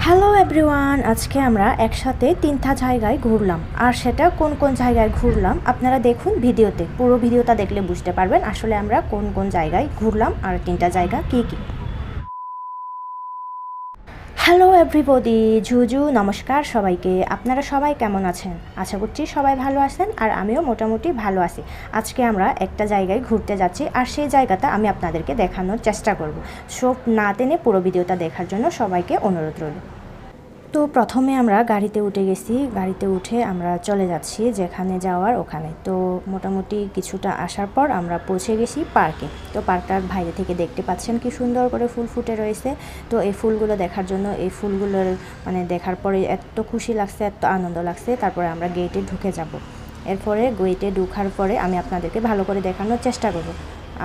Hello everyone, আজকে আমরা একসাথে তিনটা জায়গায় ঘুরলাম। আর সেটা কোন কোন জায়গায় ঘুরলাম আপনারা দেখুন ভিডিওতে। পুরো ভিডিওটা দেখলে বুঝতে পারবেন আসলে আমরা কোন কোন জায়গায় ঘুরলাম আর তিনটা জায়গা কী কী। হ্যালো এভরিবডি, ঝুজু নমস্কার সবাইকে। আপনারা সবাই কেমন আছেন? আশা করছি সবাই ভালো আছেন আর আমিও মোটামুটি ভালো আছি। আজকে আমরা একটা জায়গায় ঘুরতে যাচ্ছি আর সেই জায়গাটা আমি আপনাদেরকে দেখানোর চেষ্টা করব। সব না টেনে পুরো ভিডিওটা দেখার জন্য সবাইকে অনুরোধ রইল। তো প্রথমে আমরা গাড়িতে উঠে গেছি, গাড়িতে উঠে আমরা চলে যাচ্ছি যেখানে যাওয়ার ওখানে। তো মোটামুটি কিছুটা আসার পর আমরা পৌঁছে গেছি পার্কে। তো পার্কটার বাইরে থেকে দেখতে পাচ্ছেন কি সুন্দর করে ফুল ফুটে রয়েছে। তো এই ফুলগুলো দেখার জন্য, এই ফুলগুলোর দেখার পরে এত খুশি লাগছে, এত আনন্দ লাগছে। তারপরে আমরা গেটে ঢুকে যাব। এরপরে গেটে ঢোকার পরে আমি আপনাদেরকে ভালো করে দেখানোর চেষ্টা করব।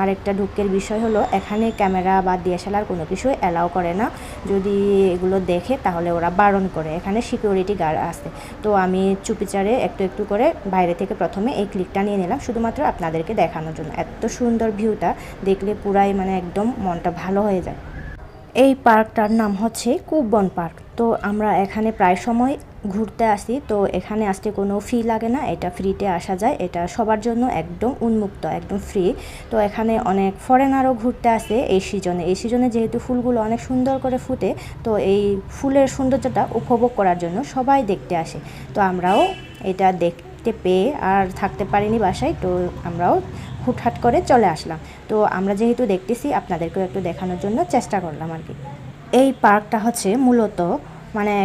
আর একটা দুঃখের বিষয় হলো এখানে ক্যামেরা বা ডিএসএলআর কোনো কিছুই অ্যালাউ করে না। যদি এগুলো দেখে তাহলে ওরা বারণ করে। এখানে সিকিউরিটি গার্ড আছে। তো আমি চুপিচারে একটু একটু করে বাইরে থেকে প্রথমে এই ক্লিকটা নিয়ে নিলাম শুধুমাত্র আপনাদেরকে দেখানোর জন্য। এত সুন্দর ভিউটা দেখলে পুরাই একদম মনটা ভালো হয়ে যায়। এই পার্কটার নাম হচ্ছে কুবন পার্ক। তো আমরা এখানে প্রায় সময় ঘুরতে আসি। তো এখানে আসতে কোনো ফি লাগে না, এটা ফ্রিতে আসা যায়। এটা সবার জন্য একদম উন্মুক্ত, একদম ফ্রি। তো এখানে অনেক ফরেনারও ঘুরতে আসে এই সিজনে যেহেতু ফুলগুলো অনেক সুন্দর করে ফুটে, তো এই ফুলের সৌন্দর্যটা উপভোগ করার জন্য সবাই দেখতে আসে। তো আমরাও এটা দেখতে পেয়ে আর থাকতে পারিনি বাসায়। তো আমরাও হুটহাট করে চলে আসলাম। তো আমরা যেহেতু দেখতেছি আপনাদেরকেও একটু দেখানোর জন্য চেষ্টা করলাম আর কি। এই পার্কটা হচ্ছে মূলত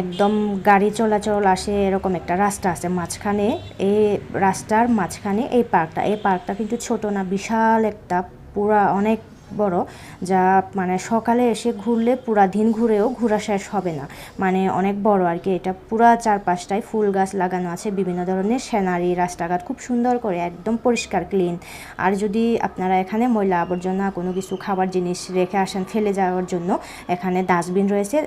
একদম গাড়ি চলাচল আসে এরকম একটা রাস্তা আছে মাঝখানে। এই রাস্তার মাঝখানে এই পার্কটা কিন্তু ছোট না, বিশাল একটা, পুরা অনেক বড়। যা সকালে এসে ঘুরলে পুরা দিন ঘুরেও ঘোরা শেষ হবে না। অনেক বড় আর কি। এটা পুরা চারপাশটায় ফুল গাছ লাগানো আছে, বিভিন্ন ধরনের সিনারি, রাস্তাঘাট খুব সুন্দর করে একদম পরিষ্কার ক্লিন। আর যদি আপনারা এখানে ময়লা আবর্জনা কোনো কিছু খাবার জিনিস রেখে আসেন ফেলে যাওয়ার জন্য, এখানে ডাস্টবিন রয়েছে।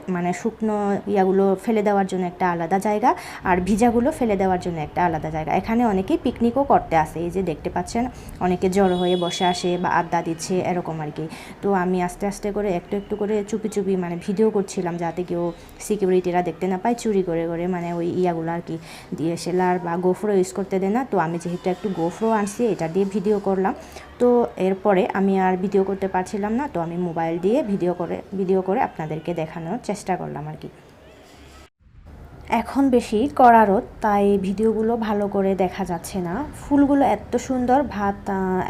শুকনো ইয়াগুলো ফেলে দেওয়ার জন্য একটা আলাদা জায়গা, আর ভিজাগুলো ফেলে দেওয়ার জন্য একটা আলাদা জায়গা। এখানে অনেকেই পিকনিকও করতে আসে। এই যে দেখতে পাচ্ছেন অনেকে জড়ো হয়ে বসে আসে বা আড্ডা দিচ্ছে এরকম আর কি। তো আমি আস্তে আস্তে করে একটু একটু করে চুপি চুপি ভিডিও করছিলাম, যাতে কেউ সিকিউরিটিরা দেখতে না পায়। চুরি করে করে ওই ইয়াগুলো আর কি, ডিএসএলআর বা গোফ্রো ইউজ করতে দেয় না। তো আমি যেহেতু একটু গোফ্রো আনছি, এটা দিয়ে ভিডিও করলাম। তো এরপরে আমি আর ভিডিও করতে পারছিলাম না, তো আমি মোবাইল দিয়ে ভিডিও করে আপনাদেরকে দেখানোর চেষ্টা করলাম আর কি। এখন বেশি কড়া রোদ, তাই ভিডিওগুলো ভালো করে দেখা যাচ্ছে না। ফুলগুলো এত সুন্দর,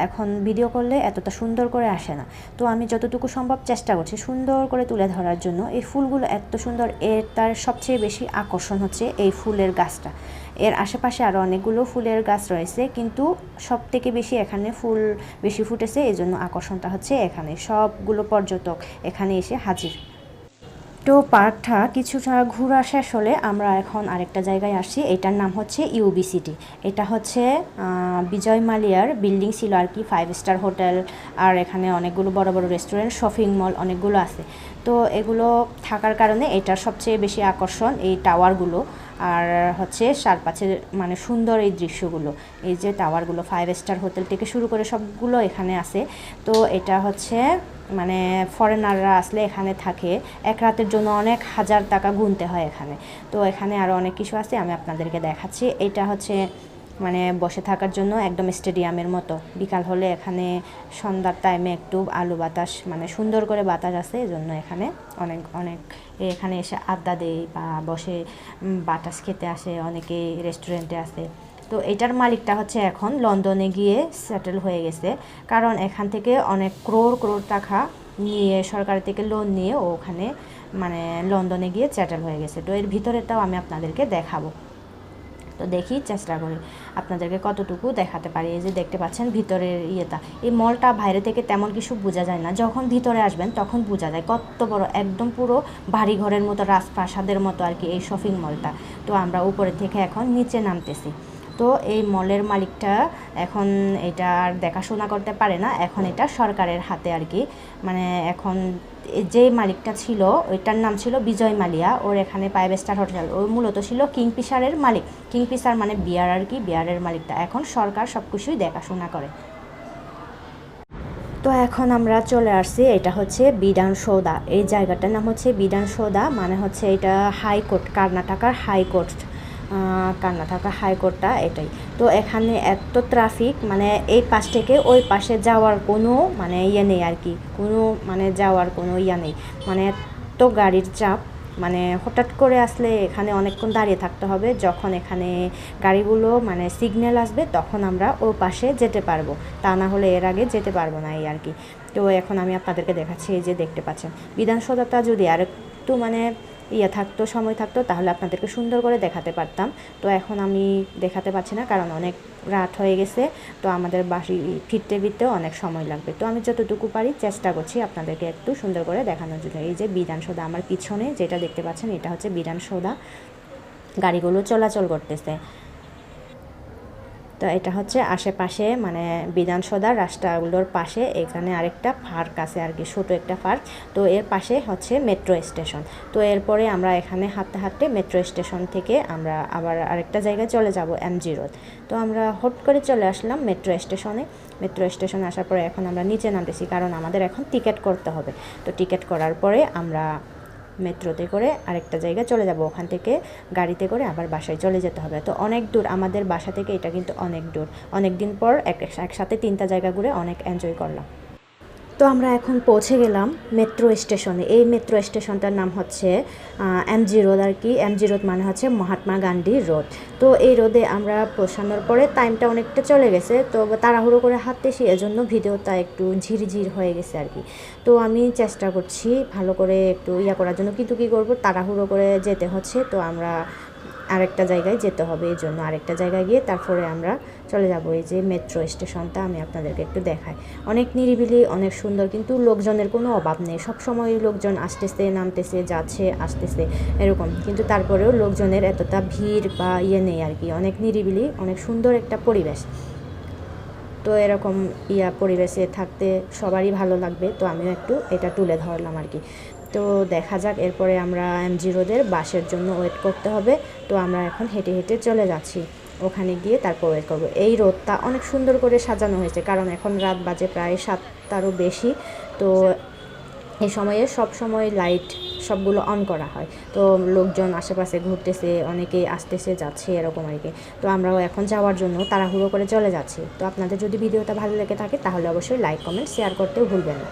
এখন ভিডিও করলে এতটা সুন্দর করে আসে না। তো আমি যতটুকু সম্ভব চেষ্টা করছি সুন্দর করে তুলে ধরার জন্য। এই ফুলগুলো এত সুন্দর, তার সবচেয়ে বেশি আকর্ষণ হচ্ছে এই ফুলের গাছটা। এর আশেপাশে আরও অনেকগুলো ফুলের গাছ রয়েছে, কিন্তু সব থেকে বেশি এখানে ফুল বেশি ফুটেছে। এই জন্য আকর্ষণটা হচ্ছে এখানে। সবগুলো পর্যটক এখানে এসে হাজির। তো পার্কটা কিছুটা ঘোরা শেষ হলে আমরা এখন আরেকটা জায়গায় আসছি। এটার নাম হচ্ছে ইউবি সিটি। এটা হচ্ছে বিজয় মালিয়ার বিল্ডিং ছিল আর কি, 5 স্টার হোটেল। আর এখানে অনেকগুলো বড় বড় রেস্টুরেন্ট, শপিং মল অনেকগুলো আছে। তো এগুলো থাকার কারণে এটার সবচেয়ে বেশি আকর্ষণ এই টাওয়ারগুলো। আর হচ্ছে চারপাশের সুন্দর এই দৃশ্যগুলো। এই যে টাওয়ারগুলো, 5 স্টার হোটেল থেকে শুরু করে সবগুলো এখানে আছে। তো এটা হচ্ছে ফরেনাররা আসলে এখানে থাকে, এক রাতের জন্য অনেক হাজার টাকা গুনতে হয় এখানে। তো এখানে আরও অনেক কিছু আছে, আমি আপনাদেরকে দেখাচ্ছি। এটা হচ্ছে বসে থাকার জন্য একদম স্টেডিয়ামের মতো। বিকাল হলে এখানে সন্ধ্যার টাইমে একটু আলো বাতাস, সুন্দর করে বাতাস আছে, এজন্য এখানে অনেক অনেক এখানে এসে আড্ডা দেয় বা বসে বাতাস খেতে আসে। অনেকে রেস্টুরেন্টে আসে। তো এটার মালিকটা হচ্ছে এখন লন্ডনে গিয়ে সেটেল হয়ে গেছে, কারণ এখান থেকে অনেক ক্রোড় ক্রোড় টাকা নিয়ে সরকার থেকে লোন নিয়ে ও ওখানে লন্ডনে গিয়ে সেটেল হয়ে গেছে। তো এর ভিতরেটাও আমি আপনাদেরকে দেখাবো। তো দেখি চেষ্টা করি আপনাদেরকে কতটুকু দেখাতে পারি। এই যে দেখতে পাচ্ছেন ভিতরের ইয়েটা। এই মলটা বাইরে থেকে তেমন কিছু বোঝা যায় না, যখন ভিতরে আসবেন তখন বোঝা যায় কত বড়, একদম পুরো বাড়ি ঘরের মতো, রাজপ্রাসাদের মতো আর কি এই শপিং মলটা। তো আমরা উপরে থেকে এখন নিচে নামতেছি। তো এই মলের মালিকটা এখন এটা আর দেখাশোনা করতে পারে না, এখন এটা সরকারের হাতে আর কি। এখন যে মালিকটা ছিল ওইটার নাম ছিল বিজয় মালিয়া। ওর এখানে 5 স্টার হোটেল, ও মূলত ছিল কিংফিশারের মালিক। কিংফিশার বিয়ার আর কি, বিয়ারের মালিকটা। এখন সরকার সব কিছুই দেখাশোনা করে। তো এখন আমরা চলে আসছি, এটা হচ্ছে বিধানসৌধা। এই জায়গাটার নাম হচ্ছে বিধানসৌধা, মানে হচ্ছে এটা হাইকোর্ট, কর্ণাটকার হাইকোর্ট, কর্ণাটকা হাইকোর্টটা এটাই। তো এখানে এত ট্রাফিক, মানে এই পাশ থেকে ওই পাশে যাওয়ার কোনো মানে ইয়ে নেই আর কি, কোনো মানে যাওয়ার কোনো ইয়ে নেই, মানে এত গাড়ির চাপ। মানে হঠাৎ করে আসলে এখানে অনেকক্ষণ দাঁড়িয়ে থাকতে হবে, যখন এখানে গাড়িগুলো মানে সিগন্যাল আসবে তখন আমরা ও পাশে যেতে পারবো, তা না হলে এর আগে যেতে পারবো না এই আর কি। তো এখন আমি আপনাদেরকে দেখাচ্ছি, এই যে দেখতে পাচ্ছেন বিধানসৌধটা। যদি আর একটু মানে থাকতো, সময় থাকতো, তাহলে আপনাদেরকে সুন্দর করে দেখাতে পারতাম। তো এখন আমি দেখাতে পারছি না, কারণ অনেক রাত হয়ে গেছে, তো আমাদের বাসি ফিরতে ফিরতেও অনেক সময় লাগবে। তো আমি যতটুকু পারি চেষ্টা করছি আপনাদেরকে একটু সুন্দর করে দেখানোর জন্য। এই যে বিধানসৌধা আমার পিছনে যেটা দেখতে পাচ্ছেন, এটা হচ্ছে বিধানসৌধা, গাড়িগুলো চলাচল করতেছে। তো এটা হচ্ছে আশেপাশে মানে বিধানসৌধা রাস্তাগুলোর পাশে এখানে আরেকটা পার্ক আছে আর কি, ছোটো একটা পার্ক। তো এর পাশে হচ্ছে মেট্রো স্টেশন। তো এরপরে আমরা এখানে হাঁটতে হাঁটতে মেট্রো স্টেশন থেকে আমরা আবার আরেকটা জায়গায় চলে যাব, এমজি রোড। তো আমরা হট করে চলে আসলাম মেট্রো স্টেশনে। মেট্রো স্টেশনে আসার পরে এখন আমরা নিচে নামতেছি, কারণ আমাদের এখন টিকিট করতে হবে। তো টিকিট করার পরে আমরা মেট্রোতে করে আরেকটা জায়গায় চলে যাব, ওখান থেকে গাড়িতে করে আবার বাসায় চলে যেতে হবে। তো অনেক দূর আমাদের বাসা থেকে, এটা কিন্তু অনেক দূর। অনেক দিন পর একসাথে 3টা জায়গা ঘুরে অনেক এনজয় করলাম। তো আমরা এখন পৌঁছে গেলাম মেট্রো স্টেশনে। এই মেট্রো স্টেশনটার নাম হচ্ছে এমজি রোড আর কি। এমজি রোড মানে হচ্ছে মহাত্মা গান্ধী রোড। তো এই রোডে আমরা পৌঁছানোর পরে টাইমটা অনেকটা চলে গেছে, তো তাড়াহুড়ো করে হাঁটতেছি, এজন্য ভিডিওটা একটু ঝিরঝির হয়ে গেছে আর কি। তো আমি চেষ্টা করছি ভালো করে একটু করার জন্য, কিন্তু কী করবো, তাড়াহুড়ো করে যেতে হচ্ছে। তো আমরা আরেকটা জায়গায় যেতে হবে, এই জন্য আরেকটা জায়গায় গিয়ে তারপরে আমরা চলে যাব। এই যে মেট্রো স্টেশনটা আমি আপনাদেরকে একটু দেখাই, অনেক নিরিবিলি, অনেক সুন্দর, কিন্তু লোকজনের কোনো অভাব নেই। সব সময় লোকজন আসতেছে, নামতেছে, যাচ্ছে, আসতেছে এরকম, কিন্তু তারপরেও লোকজনের এতটা ভিড় বা নেই আর কি। অনেক নিরিবিলি, অনেক সুন্দর একটা পরিবেশ। তো এরকম পরিবেশে থাকতে সবারই ভালো লাগবে, তো আমিও একটু এটা তুলে ধরলাম আর কি। তো দেখা যাক, এরপরে আমরা এমজি রোডের বাসের জন্য ওয়েট করতে হবে। তো আমরা এখন হেঁটে হেঁটে চলে যাচ্ছি, ওখানে গিয়ে তারপর ওয়েট করবো। এই রোডটা অনেক সুন্দর করে সাজানো হয়েছে, কারণ এখন রাত বাজে প্রায় 7টারও বেশি। তো এই সময়ে সব সময় লাইট সবগুলো অন করা হয়, তো লোকজন আশেপাশে ঘুরতেছে, অনেকেই আসতেছে, যাচ্ছে এরকম আর কি। তো আমরাও এখন যাওয়ার জন্য তাড়াহুড়ো করে চলে যাচ্ছি। তো আপনাদের যদি ভিডিওটা ভালো লেগে থাকে তাহলে অবশ্যই লাইক, কমেন্ট, শেয়ার করতেও ভুলবেন না।